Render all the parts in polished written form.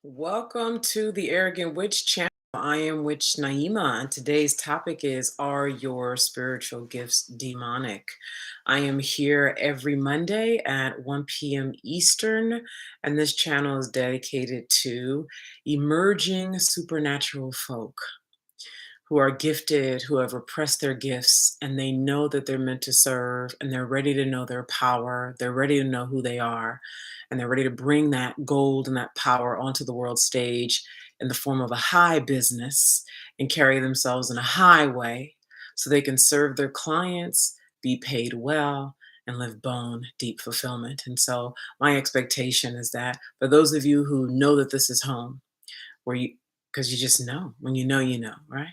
Welcome to the Arrogant Witch channel. I am Witch Naima, and today's topic is Are your spiritual gifts demonic? I am here every Monday at 1 p.m. Eastern, and this channel is dedicated to emerging supernatural folk who are gifted, who have repressed their gifts, and they know that they're meant to serve, and they're ready to know their power. They're ready to know who they are, and they're ready to bring that gold and that power onto the world stage in the form of a high business and carry themselves in a high way so they can serve their clients, be paid well, and live bone deep fulfillment. And so, my expectation is that for those of you who know that this is home, where you, because you just know, when you know, right?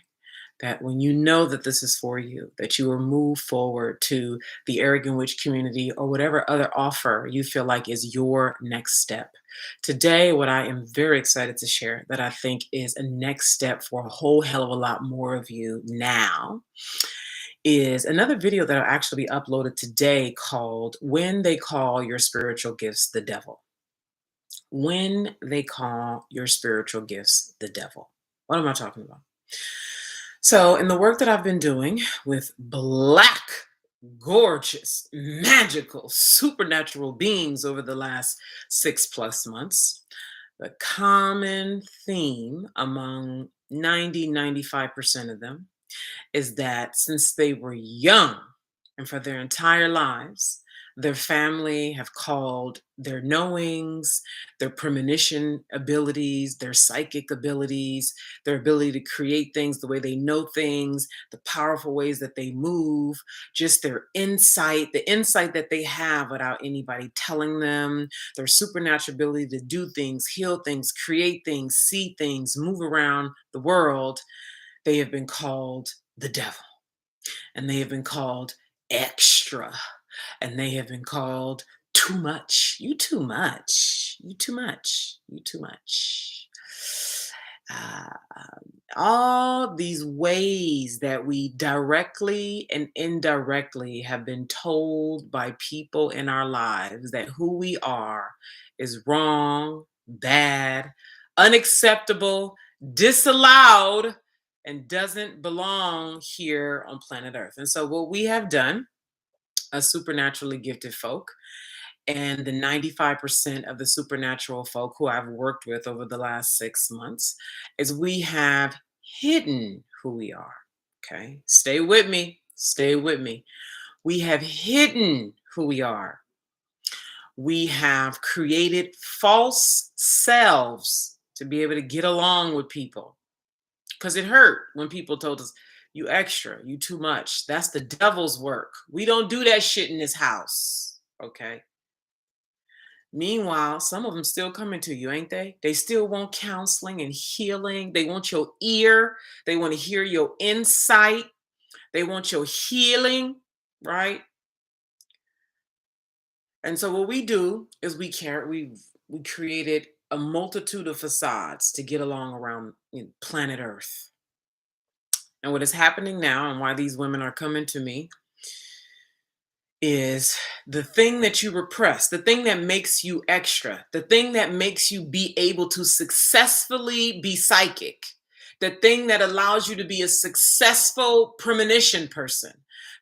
That when you know that this is for you, that you will move forward to the Arrogant Witch community or whatever other offer you feel like is your next step. Today, what I am very excited to share that I think is a next step for a whole hell of a lot more of you now is another video that will actually be uploaded today called When They Call Your Spiritual Gifts the Devil. When they call your spiritual gifts the devil. What am I talking about? So, in the work that I've been doing with black, gorgeous, magical, supernatural beings over the last 6+ months, the common theme among 95% of them is that since they were young and for their entire lives, their family have called their knowings, their premonition abilities, their psychic abilities, their ability to create things the way they know things, the powerful ways that they move, just their insight, the insight that they have without anybody telling them, their supernatural ability to do things, heal things, create things, see things, move around the world. They have been called the devil, and they have been called extra, and they have been called too much. You too much. You too much. You too much. Uh, all these ways that we directly and indirectly have been told by people in our lives that who we are is wrong, bad, unacceptable, disallowed, and doesn't belong here on planet Earth. And so, what we have done, as supernaturally gifted folk, and the 95% of the supernatural folk who I've worked with over the last 6 months, is we have hidden who we are. Okay, stay with me. Stay with me. We have hidden who we are. We have created false selves to be able to get along with people because it hurt when people told us, you extra, you too much. That's the devil's work. We don't do that shit in this house. Okay. Meanwhile, some of them still coming to you, ain't they? They still want counseling and healing. They want your ear. They want to hear your insight. They want your healing, right? And so what we do is we created a multitude of facades to get along around planet Earth. And what is happening now and why these women are coming to me is the thing that you repress, the thing that makes you extra, the thing that makes you be able to successfully be psychic, the thing that allows you to be a successful premonition person,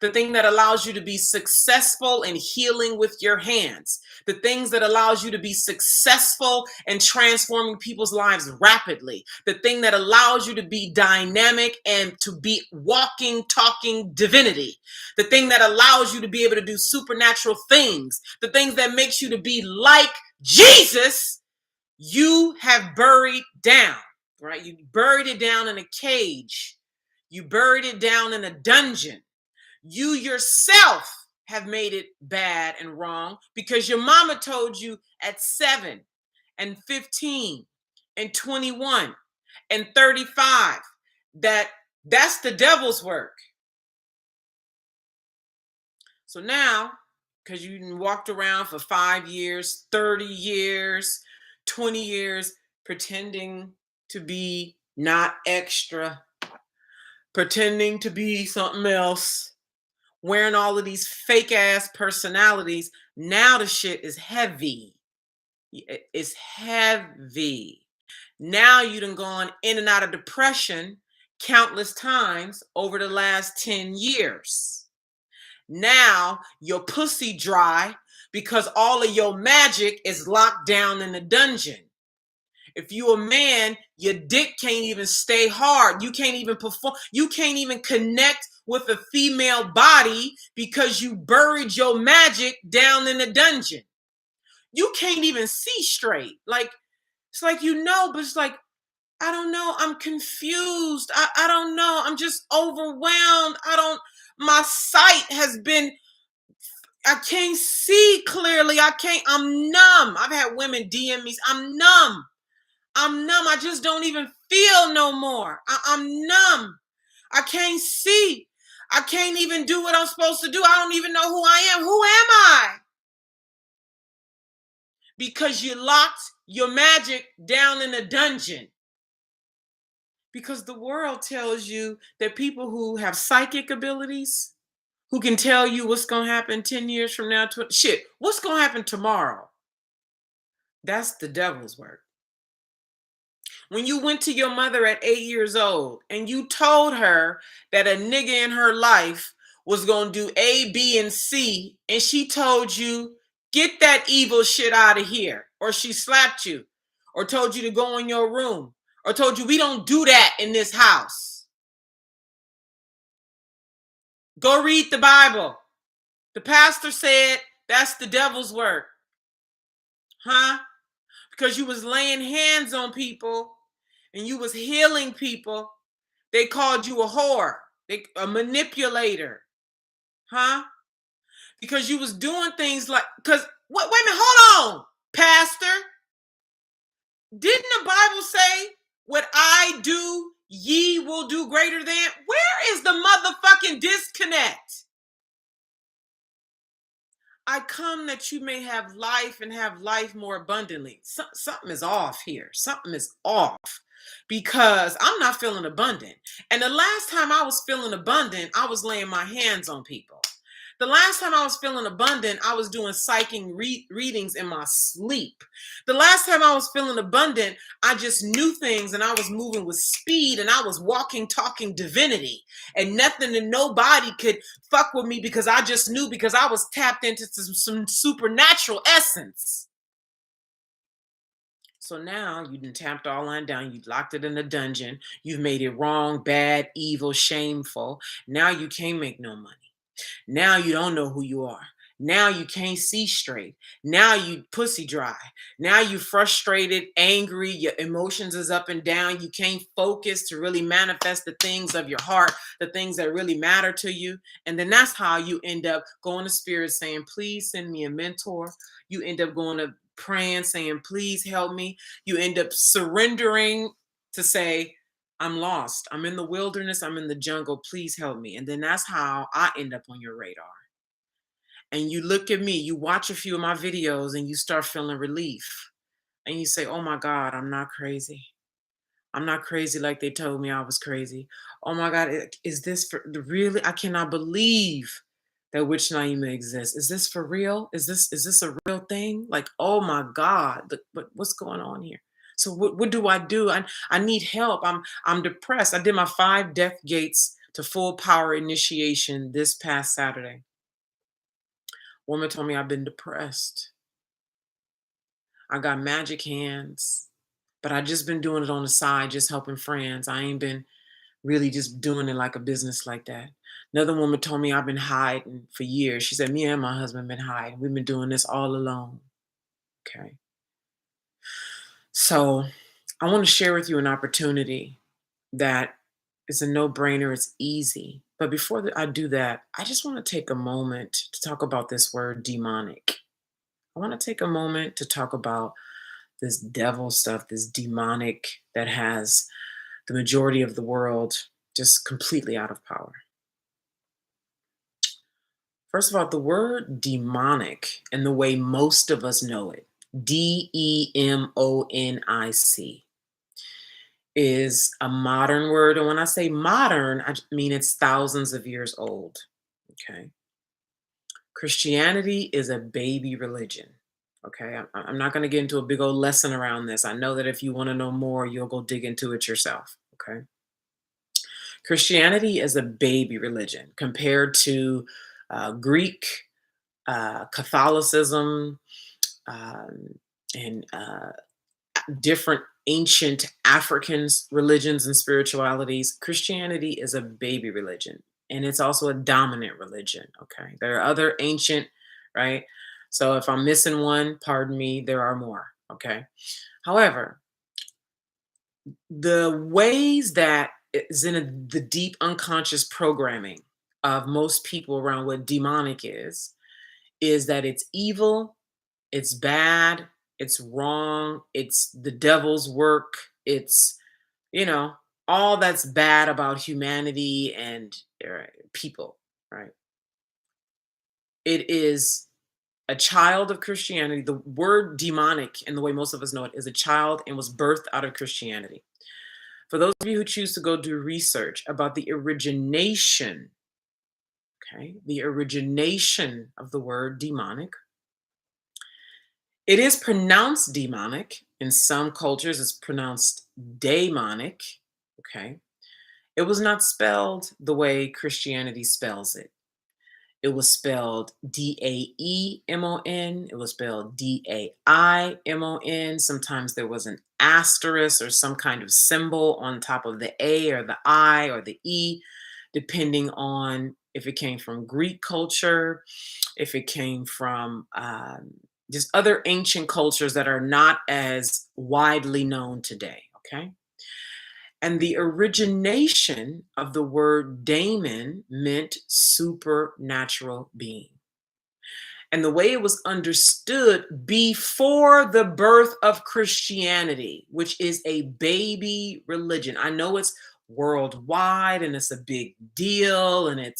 the thing that allows you to be successful in healing with your hands, the things that allows you to be successful in transforming people's lives rapidly, the thing that allows you to be dynamic and to be walking, talking divinity, the thing that allows you to be able to do supernatural things, the things that makes you to be like Jesus, you have buried down, right? You buried it down in a cage. You buried it down in a dungeon. You yourself have made it bad and wrong because your mama told you at 7 and 15 and 21 and 35 that that's the devil's work. So now, because you walked around for 5 years, 30 years, 20 years, pretending to be not extra, pretending to be something else, wearing all of these fake ass personalities, now the shit is heavy. It's heavy. Now you done gone in and out of depression countless times over the last 10 years. Now your pussy dry because all of your magic is locked down in the dungeon. If you a man, your dick can't even stay hard. You can't even perform. You can't even connect with a female body because you buried your magic down in the dungeon. You can't even see straight. Like, it's like, but it's like, I don't know. I'm confused. I don't know. I'm just overwhelmed. My sight has been, I can't see clearly. I'm numb. I've had women DM me, I'm numb. I'm numb. I just don't even feel no more. I'm numb. I can't see. I can't even do what I'm supposed to do. I don't even know who I am. Who am I? Because you locked your magic down in a dungeon. Because the world tells you that people who have psychic abilities, who can tell you what's going to happen 10 years from now, what's going to happen tomorrow? That's the devil's work. When you went to your mother at 8 years old and you told her that a nigga in her life was going to do A, B, and C, and she told you, get that evil shit out of here, or she slapped you, or told you to go in your room, or told you, we don't do that in this house. Go read the Bible. The pastor said that's the devil's work. Huh? Because you was laying hands on people and you was healing people. They called you a whore, a manipulator. Huh? Because you was doing things like, wait a minute, hold on, pastor. Didn't the Bible say, what I do, ye will do greater than? Where is the motherfucking disconnect? I come that you may have life and have life more abundantly. Something is off here. Something is off because I'm not feeling abundant. And the last time I was feeling abundant, I was laying my hands on people. The last time I was feeling abundant, I was doing psychic readings in my sleep. The last time I was feeling abundant, I just knew things and I was moving with speed and I was walking, talking divinity. And nothing and nobody could fuck with me because I just knew, because I was tapped into some supernatural essence. So now you done tapped all on down. You locked it in a dungeon. You've made it wrong, bad, evil, shameful. Now you can't make no money. Now you don't know who you are. Now you can't see straight. Now you pussy dry. Now you frustrated, angry, your emotions is up and down. You can't focus to really manifest the things of your heart, the things that really matter to you. And then that's how you end up going to spirit saying, please send me a mentor. You end up going to praying, saying, please help me. You end up surrendering to say, I'm lost. I'm in the wilderness. I'm in the jungle. Please help me. And then that's how I end up on your radar. And you look at me, you watch a few of my videos and you start feeling relief. And you say, oh my God, I'm not crazy. I'm not crazy like they told me I was crazy. Oh my God, is this for really? I cannot believe that witch Naima exists. Is this for real? Is this a real thing? Like, oh my God, what's going on here? So what do? I need help. I'm depressed. I did my 5 death gates to full power initiation this past Saturday. Woman told me I've been depressed. I got magic hands, but I just been doing it on the side, just helping friends. I ain't been really just doing it like a business like that. Another woman told me I've been hiding for years. She said, me and my husband been hiding. We've been doing this all alone. Okay. So I want to share with you an opportunity that is a no-brainer. It's easy. But before I do that, I just want to take a moment to talk about this word demonic. I want to take a moment to talk about this devil stuff, this demonic that has the majority of the world just completely out of power. First of all, the word demonic and the way most of us know it, demonic, is a modern word. And when I say modern, I mean it's thousands of years old. Okay. Christianity is a baby religion. Okay, I'm not going to get into a big old lesson around this. I know that if you want to know more, you'll go dig into it yourself. Okay, Christianity is a baby religion compared to Greek, Catholicism, um, and different ancient African religions and spiritualities. Christianity is a baby religion, and it's also a dominant religion. Okay, there are other ancient, right? So if I'm missing one, pardon me, there are more. Okay. However, the ways that is in the deep unconscious programming of most people around what demonic is that it's evil, it's bad, it's wrong, it's the devil's work, it's, you know, all that's bad about humanity and people, right? It is a child of Christianity. The word demonic, in the way most of us know it, is a child and was birthed out of Christianity. For those of you who choose to go do research about the origination, okay, the origination of the word demonic, it is pronounced demonic. In some cultures, it's pronounced daemonic. Okay. It was not spelled the way Christianity spells it. It was spelled Daemon. It was spelled Daimon. Sometimes there was an asterisk or some kind of symbol on top of the A or the I or the E, depending on if it came from Greek culture, if it came from just other ancient cultures that are not as widely known today. Okay. And the origination of the word daemon meant supernatural being. And the way it was understood before the birth of Christianity, which is a baby religion. I know it's worldwide and it's a big deal and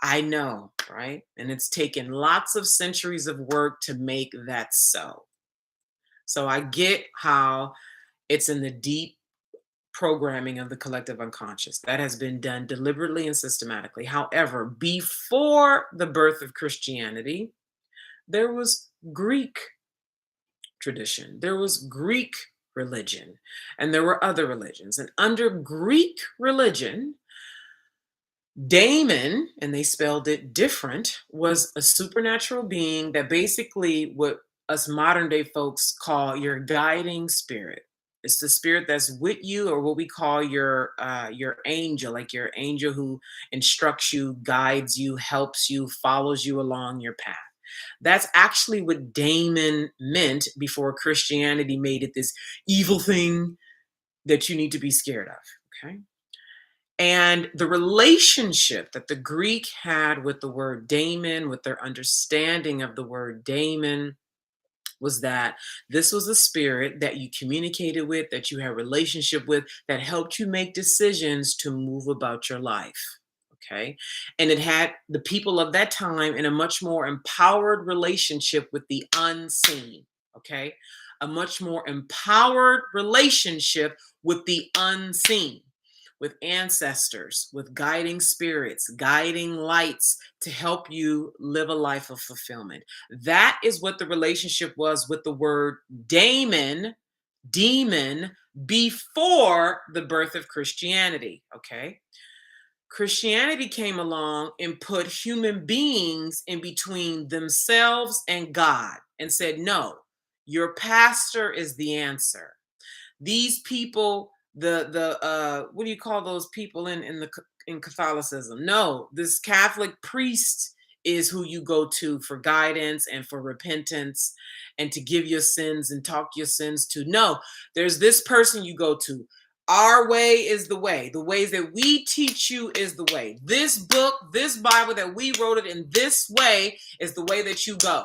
I know, right? And it's taken lots of centuries of work to make that so. So I get how it's in the deep programming of the collective unconscious. That has been done deliberately and systematically. However, before the birth of Christianity, there was Greek tradition, there was Greek religion, and there were other religions. And under Greek religion, Daemon, and they spelled it different, was a supernatural being that basically what us modern day folks call your guiding spirit. It's the spirit that's with you, or what we call your angel, like your angel who instructs you, guides you, helps you, follows you along your path. That's actually what Daemon meant before Christianity made it this evil thing that you need to be scared of. Okay. And the relationship that the Greek had with the word daemon, with their understanding of the word daemon, was that this was a spirit that you communicated with, that you had relationship with, that helped you make decisions to move about your life. Okay. And it had the people of that time in a much more empowered relationship with the unseen. Okay. A much more empowered relationship with the unseen, with ancestors, with guiding spirits, guiding lights to help you live a life of fulfillment. That is what the relationship was with the word daemon, demon, before the birth of Christianity. Okay. Christianity came along and put human beings in between themselves and God and said, no, your pastor is the answer. These people, the what do you call those people in Catholicism? No, this Catholic priest is who you go to for guidance and for repentance and to give your sins and talk your sins to. No, there's this person you go to. Our way is the way. The ways that we teach you is the way. This book, this Bible that we wrote it in this way is the way that you go.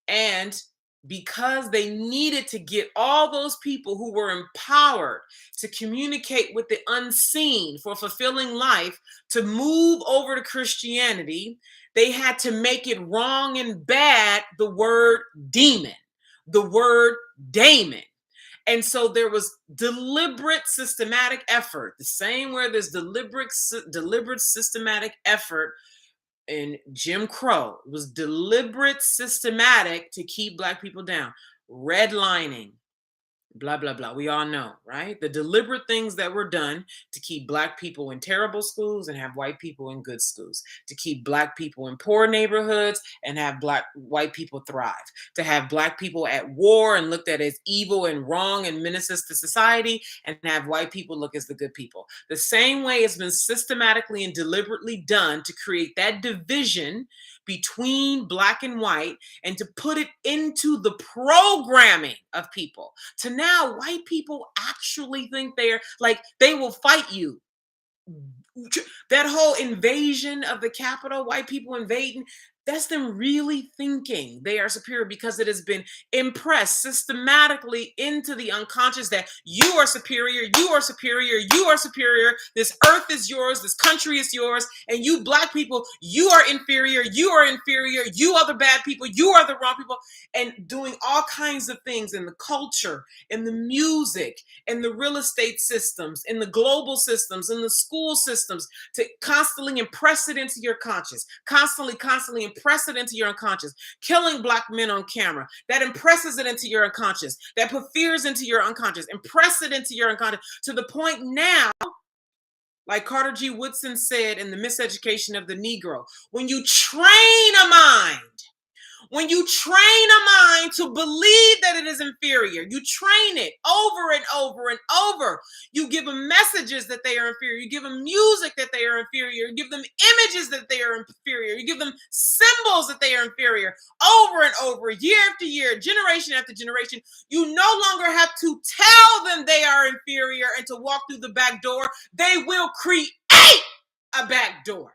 And because they needed to get all those people who were empowered to communicate with the unseen for fulfilling life to move over to Christianity, they had to make it wrong and bad the word demon, the word daemon. And so there was deliberate systematic effort, the same where there's deliberate systematic effort in Jim Crow. It was deliberate, systematic to keep Black people down. Redlining, blah blah blah, we all know, right? The deliberate things that were done to keep Black people in terrible schools and have white people in good schools, to keep Black people in poor neighborhoods and have white people thrive, to have Black people at war and looked at as evil and wrong and menaces to society, and have white people look as the good people. The same way it's been systematically and deliberately done to create that division between Black and white, and to put it into the programming of people, to now white people actually think they're like, they will fight you. That whole invasion of the Capitol, white people invading, that's them really thinking they are superior, because it has been impressed systematically into the unconscious that you are superior, you are superior, you are superior. This earth is yours, this country is yours, and you Black people, you are inferior, you are inferior, you are the bad people, you are the wrong people, and doing all kinds of things in the culture, in the music, in the real estate systems, in the global systems, in the school systems, to constantly impress it into your conscious, constantly impress it into your unconscious. Killing Black men on camera, that impresses it into your unconscious, that put fears into your unconscious, impress it into your unconscious, to the point now, like Carter G. Woodson said in The Miseducation of the Negro, when you train a mind, when you train a mind to believe that it is inferior, you train it over and over and over. You give them messages that they are inferior. You give them music that they are inferior. You give them images that they are inferior. You give them symbols that they are inferior over and over, year after year, generation after generation. You no longer have to tell them they are inferior and to walk through the back door. They will create a back door.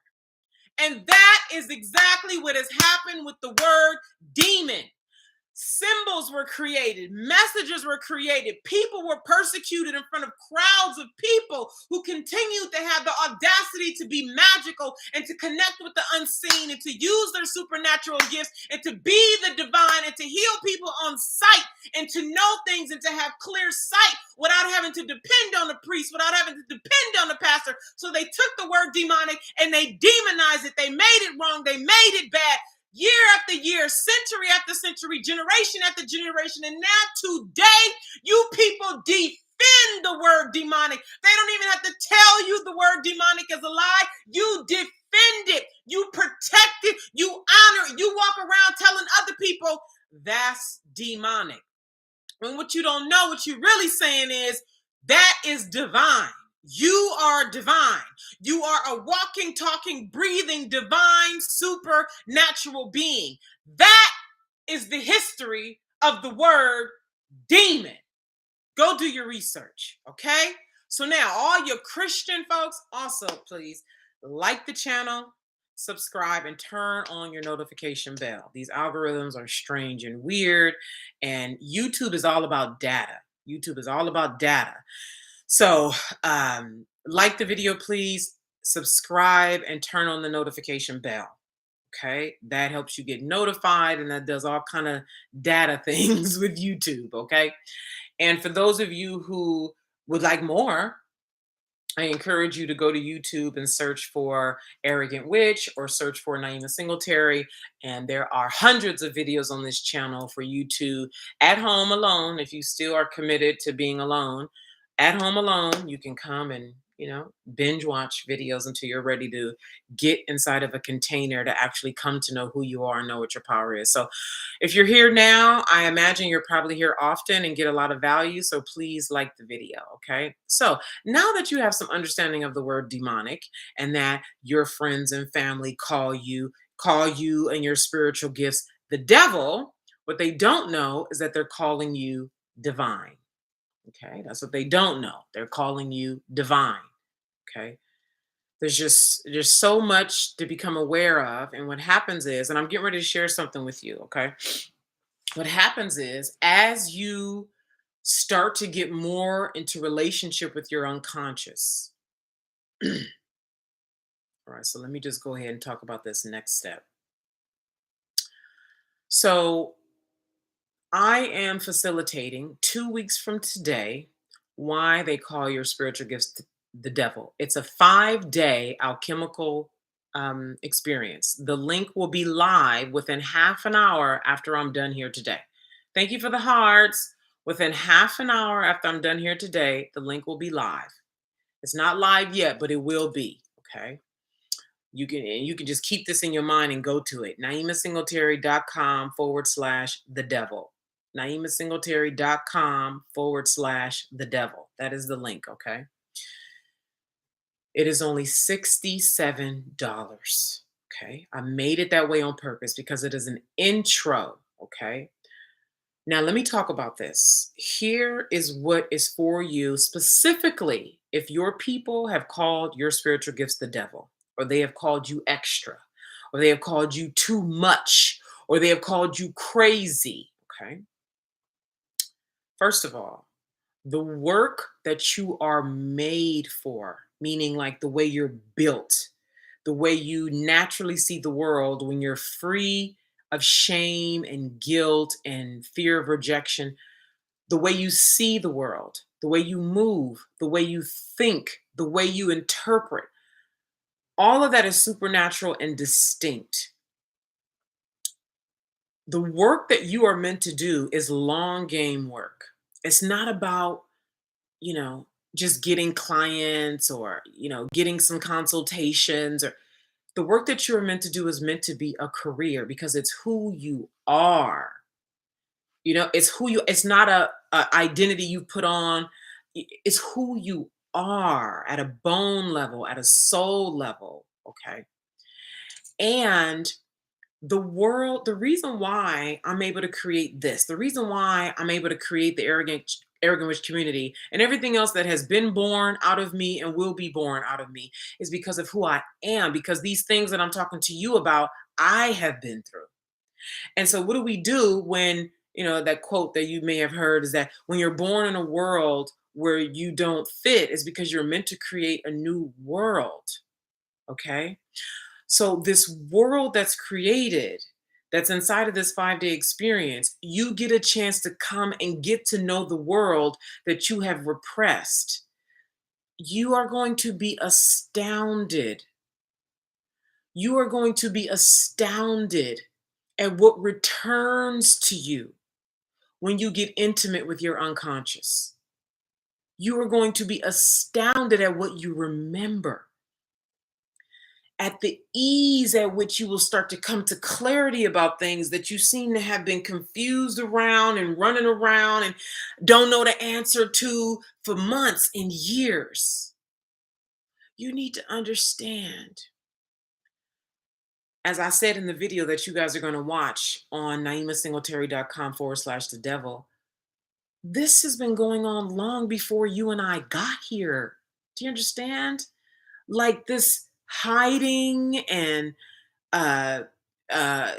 And that is exactly what has happened with the word demon. Symbols were created, messages were created, people were persecuted in front of crowds of people who continued to have the audacity to be magical and to connect with the unseen and to use their supernatural gifts and to be the divine and to heal people on sight and to know things and to have clear sight without having to depend on the priest, without having to depend on the pastor. So they took the word demonic and they demonized it. They made it wrong. They made it bad. Year after year, century after century, generation after generation. And now today, you people defend the word demonic. They don't even have to tell you the word demonic is a lie. You defend it. You protect it. You honor it. You walk around telling other people that's demonic. And what you don't know, what you're really saying is that is divine. You are divine. You are a walking, talking, breathing, divine, supernatural being. That is the history of the word demon. Go do your research, okay? So now, all your Christian folks, also please like the channel, subscribe, and turn on your notification bell. These algorithms are strange and weird, and YouTube is all about data. YouTube is all about data. So like the video, please, subscribe, and turn on the notification bell. Okay, that helps you get notified, and that does all kind of data things with YouTube. Okay, and for those of you who would like more, I encourage you to go to YouTube and search for Arrogant Witch or search for Naima Singletary. And there are hundreds of videos on this channel for you to, at home alone, if you still are committed to being alone, at home alone, you can come and, binge watch videos until you're ready to get inside of a container to actually come to know who you are and know what your power is. So if you're here now, I imagine you're probably here often and get a lot of value. So please like the video. Okay. So now that you have some understanding of the word demonic and that your friends and family call you and your spiritual gifts the devil, what they don't know is that they're calling you divine. Okay, that's what they don't know. They're calling you divine. Okay, there's so much to become aware of, and what happens is, and I'm getting ready to share something with you. Okay, what happens is, as you start to get more into relationship with your unconscious. All right, so let me just go ahead and talk about this next step. So I am facilitating 2 weeks from today why they call your spiritual gifts the devil. It's a 5-day alchemical experience. The link will be live within half an hour after I'm done here today. Thank you for the hearts. Within half an hour after I'm done here today, the link will be live. It's not live yet, but it will be. Okay. You can just keep this in your mind and go to it. NaimaSingletary.com/the devil. NaimaSingletary.com/the devil. That is the link. Okay. It is only $67. Okay. I made it that way on purpose because it is an intro. Okay. Now, let me talk about this. Here is what is for you specifically if your people have called your spiritual gifts the devil, or they have called you extra, or they have called you too much, or they have called you crazy. Okay. First of all, the work that you are made for, meaning like the way you're built, the way you naturally see the world when you're free of shame and guilt and fear of rejection, the way you see the world, the way you move, the way you think, the way you interpret, all of that is supernatural and distinct. The work that you are meant to do is long game work. It's not about, you know, just getting clients or, getting some consultations, or the work that you're meant to do is meant to be a career because it's who you are. It's who you, it's not a identity you put on. It's who you are at a bone level, at a soul level. Okay. And the reason why I'm able to create this, the reason why I'm able to create the arrogant witch community and everything else that has been born out of me and will be born out of me is because of who I am, because these things that I'm talking to you about, I have been through. And so what do we do when, that quote that you may have heard is that when you're born in a world where you don't fit is because you're meant to create a new world. Okay. So, this world that's created, that's inside of this 5-day experience, you get a chance to come and get to know the world that you have repressed. You are going to be astounded. You are going to be astounded at what returns to you when you get intimate with your unconscious. You are going to be astounded at what you remember, at the ease at which you will start to come to clarity about things that you seem to have been confused around and running around and don't know the answer to for months and years. You need to understand, as I said in the video that you guys are going to watch on naimasingletary.com/the devil, this has been going on long before you and I got here. Do you understand? Like this hiding and uh, uh,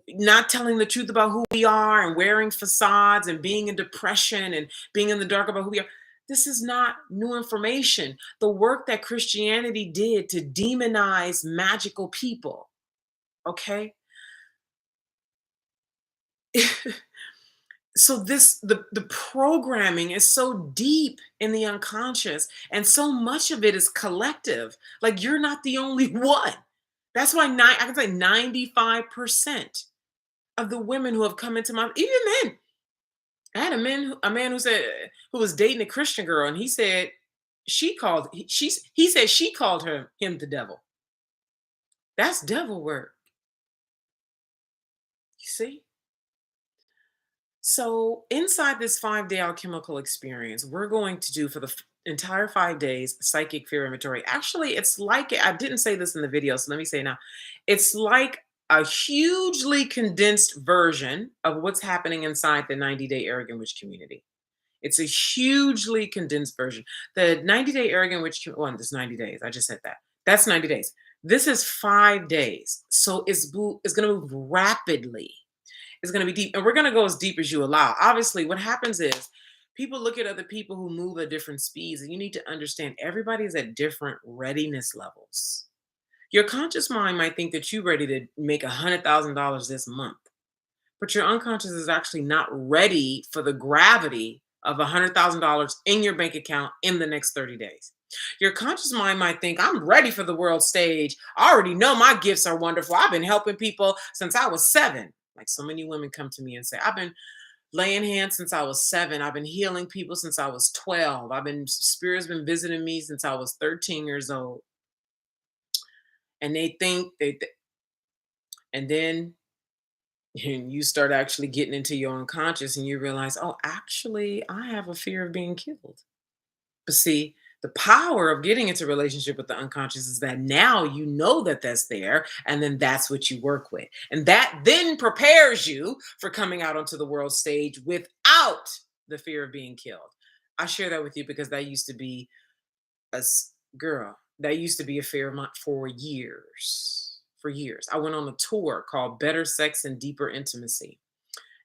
not telling the truth about who we are and wearing facades and being in depression and being in the dark about who we are. This is not new information. The work that Christianity did to demonize magical people, okay? So the programming is so deep in the unconscious, and so much of it is collective. Like you're not the only one. That's why I can say 95% of the women who have come into my, even men. I had a man who said, who was dating a Christian girl, and he said he said she called him the devil. That's devil work. You see? So, inside this 5-day alchemical experience, we're going to do for the entire 5 days psychic fear inventory. Actually, it's like, I didn't say this in the video, so let me say it now. It's like a hugely condensed version of what's happening inside the 90-day arrogant witch community. It's a hugely condensed version. The 90-day arrogant witch, well, this 90 days, I just said that. That's 90 days. This is 5 days. So it's going to move rapidly. It's going to be deep, and we're going to go as deep as you allow. Obviously, what happens is people look at other people who move at different speeds, and you need to understand everybody is at different readiness levels. Your conscious mind might think that you're ready to make $100,000 this month, but your unconscious is actually not ready for the gravity of $100,000 in your bank account in the next 30 days. Your conscious mind might think, I'm ready for the world stage. I already know my gifts are wonderful. I've been helping people since I was 7. Like so many women come to me and say, I've been laying hands since I was 7. I've been healing people since I was 12. Spirit's been visiting me since I was 13 years old. And they think and then you start actually getting into your unconscious and you realize, oh, actually, I have a fear of being killed. But see, the power of getting into relationship with the unconscious is that now you know that that's there, and then that's what you work with. And that then prepares you for coming out onto the world stage without the fear of being killed. I share that with you because that used to be girl, that used to be a fear of mine for years. For years. I went on a tour called Better Sex and Deeper Intimacy.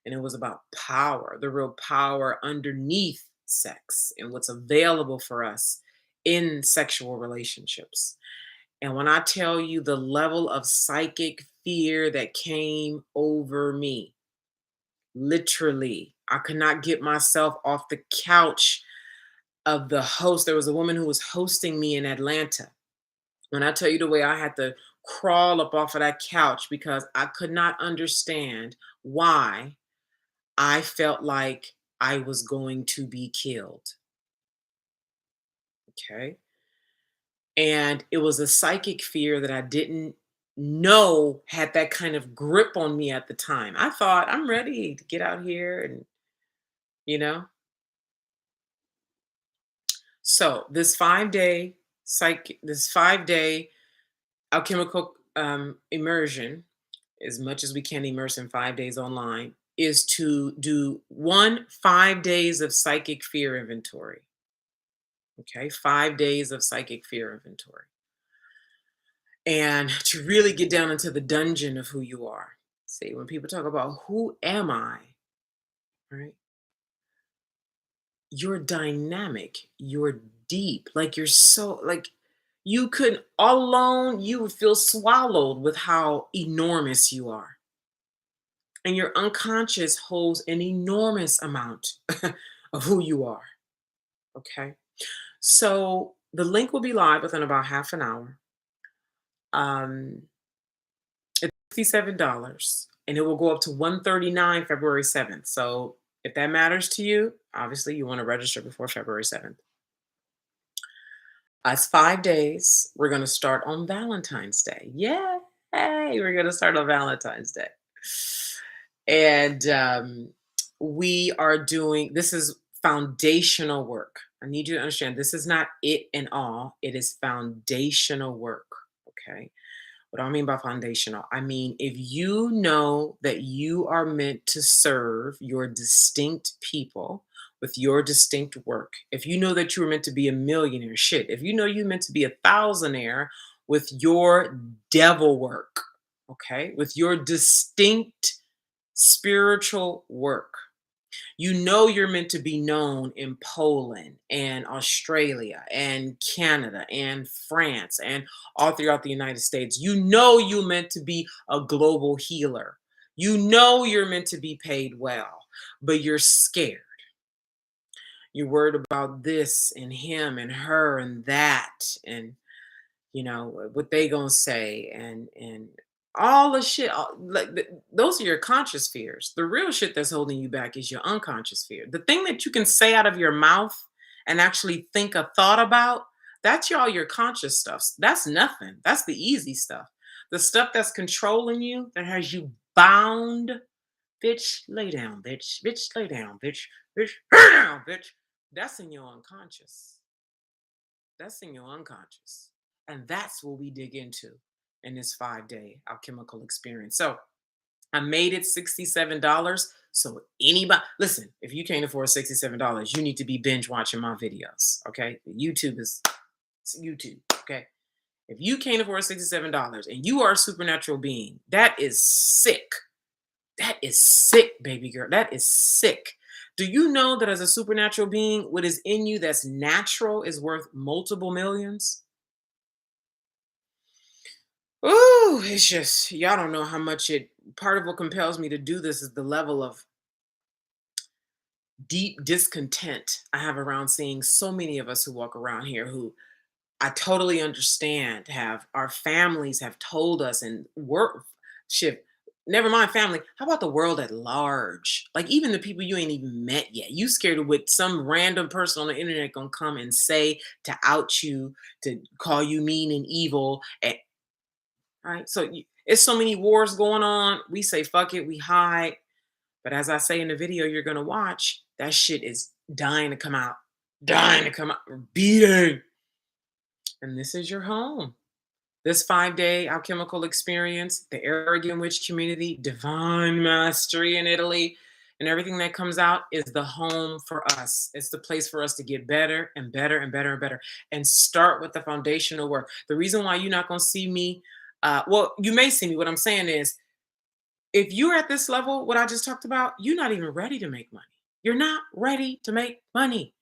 And it was about power, the real power underneath sex and what's available for us in sexual relationships. And when I tell you the level of psychic fear that came over me, literally, I could not get myself off the couch of the host. There was a woman who was hosting me in Atlanta. When I tell you the way I had to crawl up off of that couch because I could not understand why I felt like I was going to be killed. Okay. And it was a psychic fear that I didn't know had that kind of grip on me at the time. I thought, I'm ready to get out here and, you know. So this 5 day alchemical immersion, as much as we can immerse in 5 days online, is to do 5 days of psychic fear inventory. Okay, 5 days of psychic fear inventory. And to really get down into the dungeon of who you are. See, when people talk about who am I, right? You're dynamic, you're deep, like you're so, like you could all alone, you would feel swallowed with how enormous you are. And your unconscious holds an enormous amount of who you are. Okay. So the link will be live within about half an hour. Um, it's $67 and it will go up to 139 February 7th. So if that matters to you, obviously you want to register before February 7th. It's 5 days. We're going to start on Valentine's Day. Yay! We're going to start on Valentine's Day. And we are doing, this is foundational work. I need you to understand this is not it and all, it is foundational work. Okay. What do I mean by foundational? I mean, if you know that you are meant to serve your distinct people with your distinct work, if you know that you were meant to be a millionaire, shit, if you know you're meant to be a thousandaire with your devil work, okay, with your distinct spiritual work, you know you're meant to be known in Poland and Australia and Canada and France and all throughout the United States. You know you're meant to be a global healer. You know you're meant to be paid well, but you're scared. You're worried about this and him and her and that and what they gonna say and all the shit, those are your conscious fears. The real shit that's holding you back is your unconscious fear. The thing that you can say out of your mouth and actually think a thought about, that's all your conscious stuff. That's nothing. That's the easy stuff. The stuff that's controlling you, that has you bound, bitch, lay down, bitch, lay down, bitch, lay down, bitch. That's in your unconscious. That's in your unconscious. And that's what we dig into in this 5 day alchemical experience. So I made it $67. So anybody, listen, if you can't afford $67, you need to be binge watching my videos. Okay. YouTube is YouTube. Okay. If you can't afford $67 and you are a supernatural being, that is sick. That is sick, baby girl. That is sick. Do you know that as a supernatural being, what is in you that's natural is worth multiple millions? Ooh, it's just, y'all don't know how much part of what compels me to do this is the level of deep discontent I have around seeing so many of us who walk around here who I totally understand. Have our families have told us and work shit. Never mind family. How about the world at large? Like even the people you ain't even met yet. You scared of what some random person on the internet gonna come and say to out you, to call you mean and evil. And right. So it's so many wars going on. We say fuck it, we hide. But as I say in the video you're gonna watch, that shit is dying to come out. Dying to come out. Beating. And this is your home. This 5-day alchemical experience, the arrogant witch community, divine mastery in Italy, and everything that comes out is the home for us. It's the place for us to get better and better and better and better and start with the foundational work. The reason why you're not going to see me, well, you may see me. What I'm saying is, if you're at this level, what I just talked about, you're not even ready to make money. You're not ready to make money.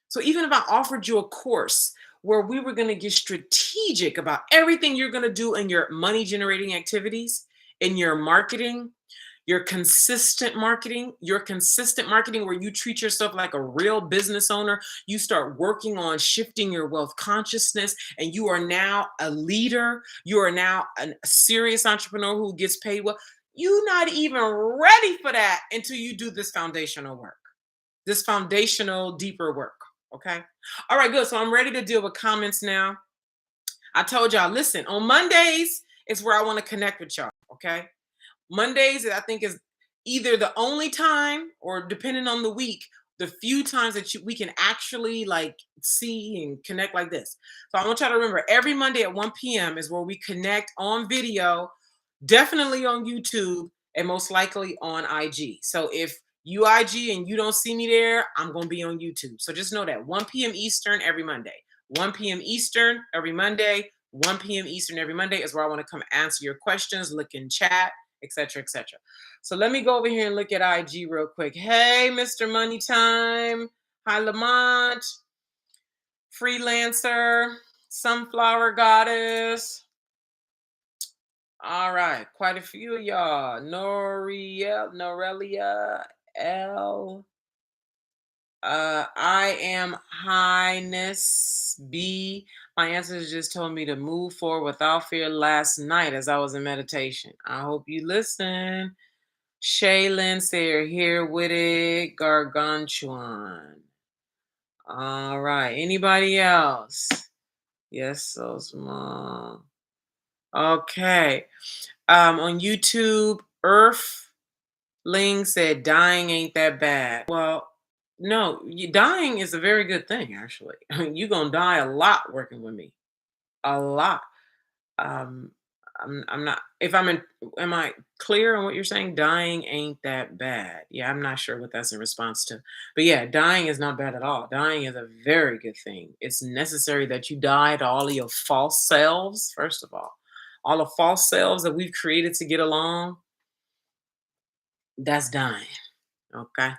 So even if I offered you a course where we were going to get strategic about everything you're going to do in your money generating activities, in your consistent marketing where you treat yourself like a real business owner, you start working on shifting your wealth consciousness and you are now a leader, you are now a serious entrepreneur who gets paid well. You're not even ready for that until you do this foundational work, this foundational deeper work. Okay. All right, good. So I'm ready to deal with comments now. I told y'all, listen, on Mondays is where I want to connect with y'all. Okay. Mondays, I think, is either the only time or depending on the week, the few times that we can actually like see and connect like this. So I want y'all to remember every Monday at 1 p.m. is where we connect on video, definitely on YouTube, and most likely on IG. So if you IG and you don't see me there, I'm going to be on YouTube. So just know that 1 p.m. Eastern every Monday. 1 p.m. Eastern every Monday. 1 p.m. Eastern every Monday is where I want to come answer your questions, look in chat, etc., etc. So let me go over here and look at IG real quick. Hey, Mr. Money Time. Hi, Lamont. Freelancer. Sunflower Goddess. All right, quite a few of y'all. Norelia, L. I am Highness B. My ancestors just told me to move forward without fear last night as I was in meditation. I hope you listen. Shaylin said, here with it. Gargantuan. All right. Anybody else? Yes, so small. Okay. On YouTube, Earth Ling said, dying ain't that bad. Well, no, dying is a very good thing, actually. You're going to die a lot working with me. A lot. Um, I'm not, if I'm in, am I clear on what you're saying? Dying ain't that bad. Yeah, I'm not sure what that's in response to. But yeah, dying is not bad at all. Dying is a very good thing. It's necessary that you die to all of your false selves, first of all the false selves that we've created to get along. That's dying. Okay.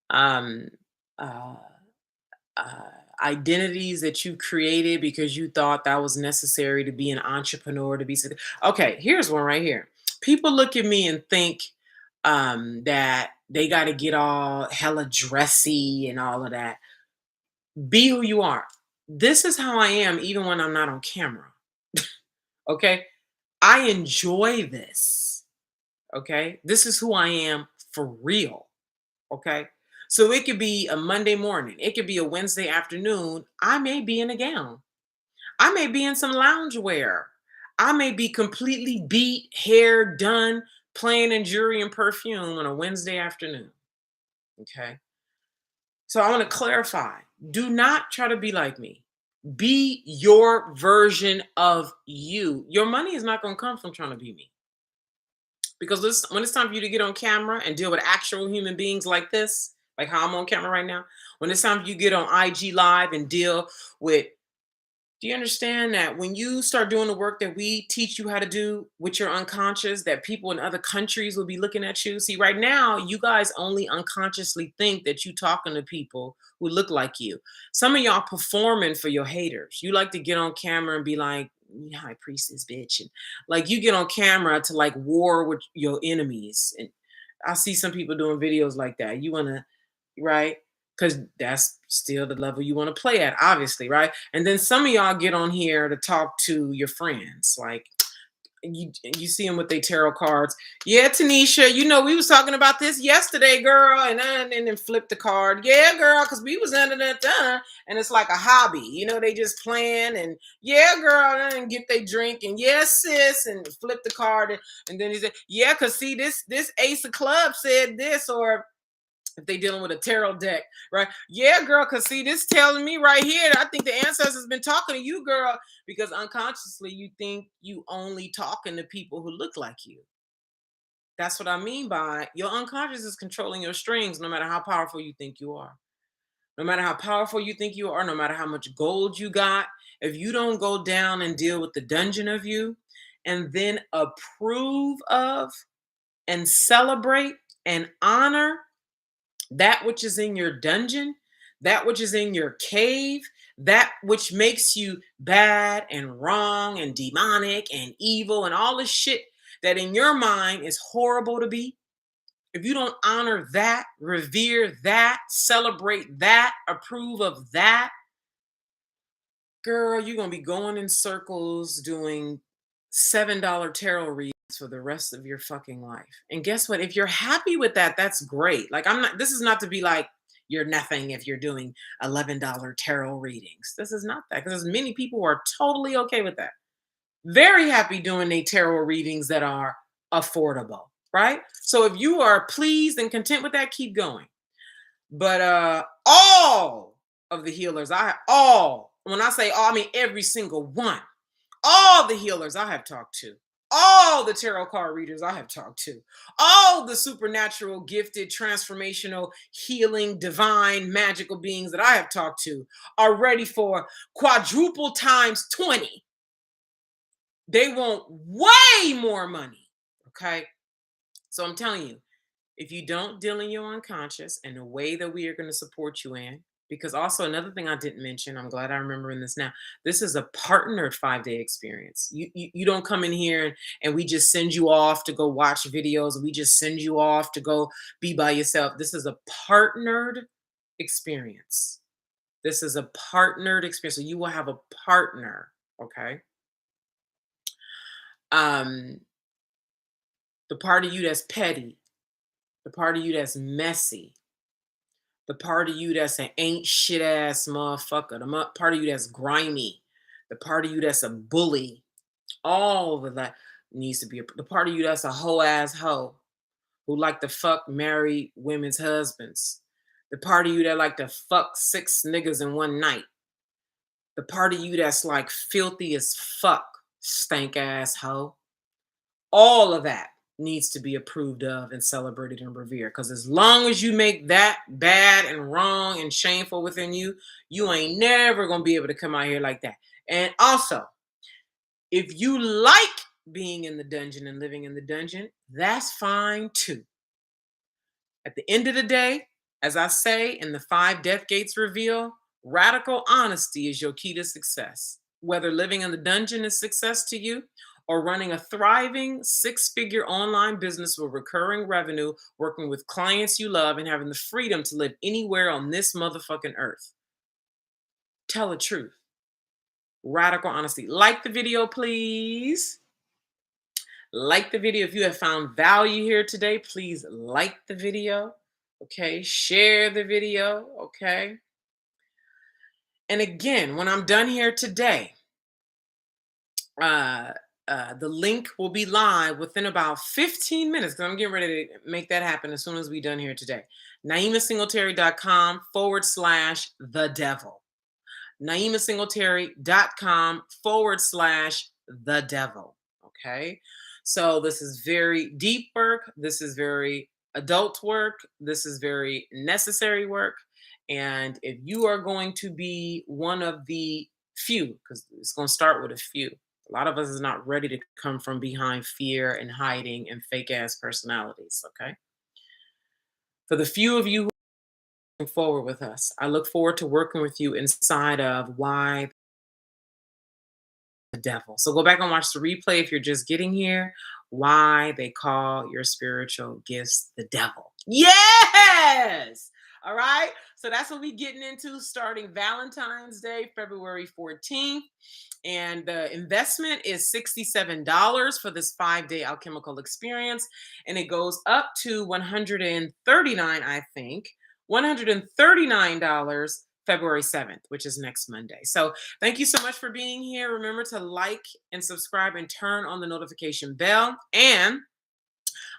Um, uh, uh, Identities that you created because you thought that was necessary to be an entrepreneur to be okay, here's one right here. People look at me and think that they got to get all hella dressy and all of that. Be who you are. This is how I am even when I'm not on camera. Okay, I enjoy this. Okay, this is who I am for real. Okay. So it could be a Monday morning. It could be a Wednesday afternoon. I may be in a gown. I may be in some loungewear. I may be completely beat, hair done, playing in jewelry and perfume on a Wednesday afternoon. Okay. So I want to clarify, do not try to be like me. Be your version of you. Your money is not going to come from trying to be me. Because when it's time for you to get on camera and deal with actual human beings like this, like how I'm on camera right now, when it's time for you to get on IG Live and deal with, do you understand that when you start doing the work that we teach you how to do with your unconscious, that people in other countries will be looking at you? See, right now, you guys only unconsciously think that you talking to people who look like you. Some of y'all performing for your haters. You like to get on camera and be like, high priestess bitch. And like you get on camera to like war with your enemies. And I see some people doing videos like that. You want to, right? because that's still the level you want to play at, obviously, right? And then some of y'all get on here to talk to your friends, like you see them with their tarot cards. Yeah, Tanisha, we was talking about this yesterday, girl, and then flip the card. Yeah, girl, because we was under that, and it's like a hobby. They just playing and yeah, girl, and get they drink and yes, sis, and flip the card, and then he said, yeah, because see this Ace of Clubs said this, or if they dealing with a tarot deck, right? Yeah, girl, because see, this telling me right here, I think the ancestors been talking to you, girl, because unconsciously you think you only talking to people who look like you. That's what I mean by your unconscious is controlling your strings, no matter how powerful you think you are. No matter how powerful you think you are, no matter how much gold you got, if you don't go down and deal with the dungeon of you and then approve of and celebrate and honor that which is in your dungeon, that which is in your cave, that which makes you bad and wrong and demonic and evil and all this shit that in your mind is horrible to be. If you don't honor that, revere that, celebrate that, approve of that, girl, you're going to be going in circles doing $7 tarot readings for the rest of your fucking life. And guess what? If you're happy with that, that's great. Like, this is not to be like, you're nothing if you're doing $11 tarot readings. This is not that, because many people who are totally okay with that. Very happy doing their tarot readings that are affordable, right? So if you are pleased and content with that, keep going. But all of the healers, when I say all, I mean every single one, all the healers I have talked to, all the tarot card readers I have talked to, all the supernatural, gifted, transformational, healing, divine, magical beings that I have talked to are ready for quadruple times 20. They want way more money. Okay. So I'm telling you, if you don't deal in your unconscious and the way that we are going to support you in, because also another thing I didn't mention, I'm glad I'm remembering this now. This is a partnered 5-day experience. You don't come in here and we just send you off to go watch videos. We just send you off to go be by yourself. This is a partnered experience. This is a partnered experience. So you will have a partner. Okay. Um, the part of you that's petty, the part of you that's messy, the part of you that's an ain't shit ass motherfucker, the part of you that's grimy, the part of you that's a bully, all of that needs to be the part of you that's a hoe ass hoe who like to fuck married women's husbands, the part of you that like to fuck 6 niggas in one night, the part of you that's like filthy as fuck, stank ass hoe. All of that needs to be approved of and celebrated and revered. Because as long as you make that bad and wrong and shameful within you, you ain't never going to be able to come out here like that. And also, if you like being in the dungeon and living in the dungeon, that's fine too. At the end of the day, as I say in the 5 Death Gates reveal, radical honesty is your key to success. Whether living in the dungeon is success to you, or running a thriving 6-figure online business with recurring revenue, working with clients you love, and having the freedom to live anywhere on this motherfucking earth. Tell the truth. Radical honesty. Like the video, please. Like the video. If you have found value here today, please like the video. Okay. Share the video. Okay. And again, when I'm done here today, the link will be live within about 15 minutes, because I'm getting ready to make that happen as soon as we're done here today. NaimaSingletary.com/the devil. NaimaSingletary.com/the devil. Okay. So this is very deep work. This is very adult work. This is very necessary work. And if you are going to be one of the few, because it's going to start with a few, a lot of us is not ready to come from behind fear and hiding and fake ass personalities. Okay. For the few of you who are moving forward with us, I look forward to working with you inside of why the devil. So go back and watch the replay if you're just getting here. Why they call your spiritual gifts the devil. Yes. All right. So that's what we're getting into starting Valentine's Day, February 14th. And the investment is $67 for this 5-day alchemical experience. And it goes up to 139, I think, $139 February 7th, which is next Monday. So thank you so much for being here. Remember to like and subscribe and turn on the notification bell. And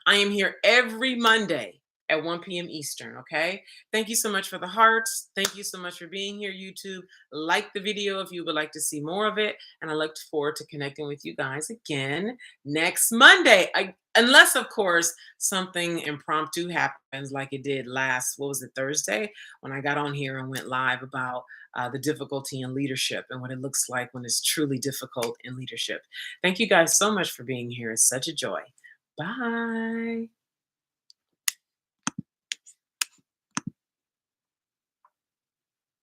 I am here every Monday at 1 p.m. Eastern. Okay. Thank you so much for the hearts. Thank you so much for being here, YouTube. Like the video if you would like to see more of it. And I look forward to connecting with you guys again next Monday. Unless, of course, something impromptu happens like it did last, what was it, Thursday, when I got on here and went live about the difficulty in leadership and what it looks like when it's truly difficult in leadership. Thank you guys so much for being here. It's such a joy. Bye.